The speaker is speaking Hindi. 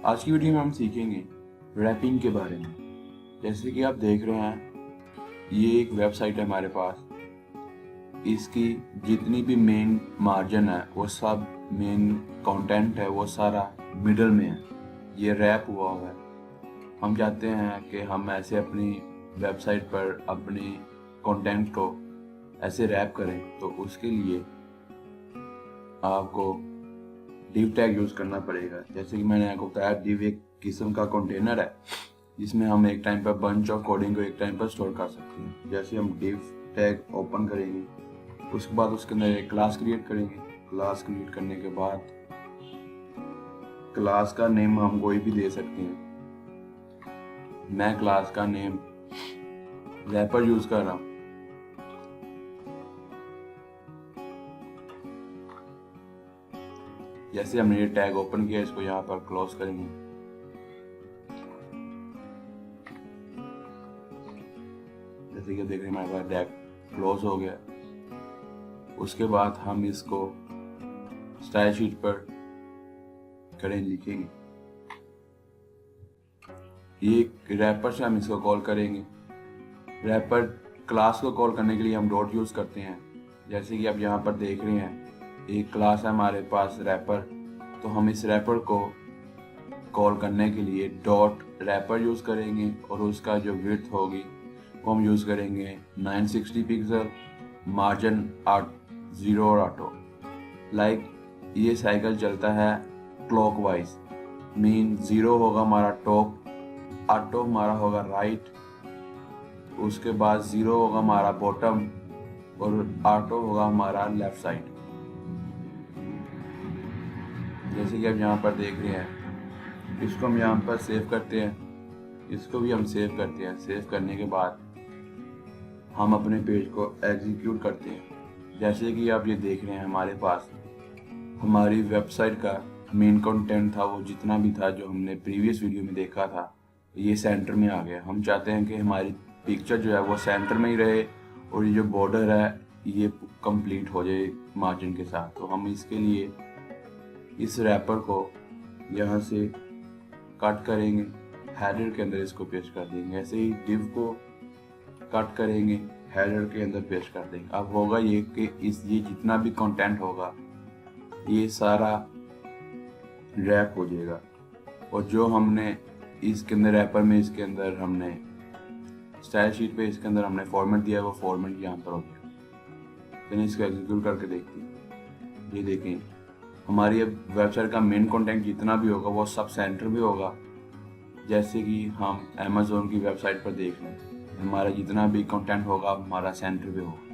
आज की वीडियो में हम सीखेंगे रैपिंग के बारे में। जैसे कि आप देख रहे हैं, ये एक वेबसाइट है हमारे पास। इसकी जितनी भी मेन मार्जिन है वो सब, मेन कंटेंट है वो सारा मिडल में है, ये रैप हुआ हुआ है। हम चाहते हैं कि हम ऐसे अपनी वेबसाइट पर अपनी कंटेंट को ऐसे रैप करें, तो उसके लिए आपको div टैग यूज करना पड़ेगा। जैसे कि मैंने आपको बताया, div एक किस्म का कंटेनर है जिसमें हम एक टाइम पर बंच ऑफ कोडिंग को एक टाइम पर स्टोर कर सकते हैं। जैसे हम div टैग ओपन करेंगे, उसके बाद उसके अंदर एक क्लास क्रिएट करेंगे। क्लास क्रिएट करने के बाद क्लास का नेम हम कोई भी दे सकते हैं। मैं क्लास का नेम रैपर यूज कर रहा हूँ। जैसे हमने ये टैग ओपन किया, इसको यहाँ पर क्लोज करेंगे। जैसे कि देख रहे हैं हमारे पास टैग क्लोज हो गया। उसके बाद हम इसको स्टाइल शीट पर करें, लिखेंगे। ये रैपर से हम इसको कॉल करेंगे। रैपर क्लास को कॉल करने के लिए हम डॉट यूज करते हैं। जैसे कि आप यहाँ पर देख रहे हैं, एक क्लास है हमारे पास रैपर, तो हम इस रैपर को कॉल करने के लिए डॉट रैपर यूज करेंगे और उसका जो विड्थ होगी वो हम यूज करेंगे 960 पिक्सल, मार्जिन 0 और ऑटो। ये साइकिल चलता है क्लॉकवाइज। मीन 0 होगा हमारा टॉप, ऑटो हमारा होगा राइट, उसके बाद 0 होगा हमारा बॉटम और ऑटो होगा हमारा लेफ्ट साइड। जैसे कि आप यहाँ पर देख रहे हैं, इसको हम यहाँ पर सेव करते हैं, इसको भी हम सेव करते हैं। सेव करने के बाद हम अपने पेज को एग्जीक्यूट करते हैं। जैसे कि आप ये देख रहे हैं, हमारे पास हमारी वेबसाइट का मेन कंटेंट था, वो जितना भी था जो हमने प्रीवियस वीडियो में देखा था, ये सेंटर में आ गया। हम चाहते हैं कि हमारी पिक्चर जो है वो सेंटर में ही रहे और ये जो बॉर्डर है ये कंप्लीट हो जाए मार्जिन के साथ। तो हम इसके लिए इस रैपर को यहाँ से कट करेंगे, हेडर के अंदर इसको पेस्ट कर देंगे। ऐसे ही div को कट करेंगे, हेडर के अंदर पेस्ट कर देंगे। अब होगा ये कि ये जितना भी कंटेंट होगा ये सारा रैप हो जाएगा, और जो हमने इसके अंदर रैपर में, इसके अंदर हमने स्टाइल शीट पे इसके अंदर हमने फॉर्मेट दिया है, वो फॉर्मेट यहाँ पर हो गया। तो इसको एग्जीक्यूट करके देखते हैं। ये देखें, हमारी अब वेबसाइट का मेन कंटेंट जितना भी होगा वो सब सेंटर में होगा। जैसे कि हम अमेज़न की वेबसाइट पर देख लें, हमारा जितना भी कंटेंट होगा हमारा सेंटर पे होगा।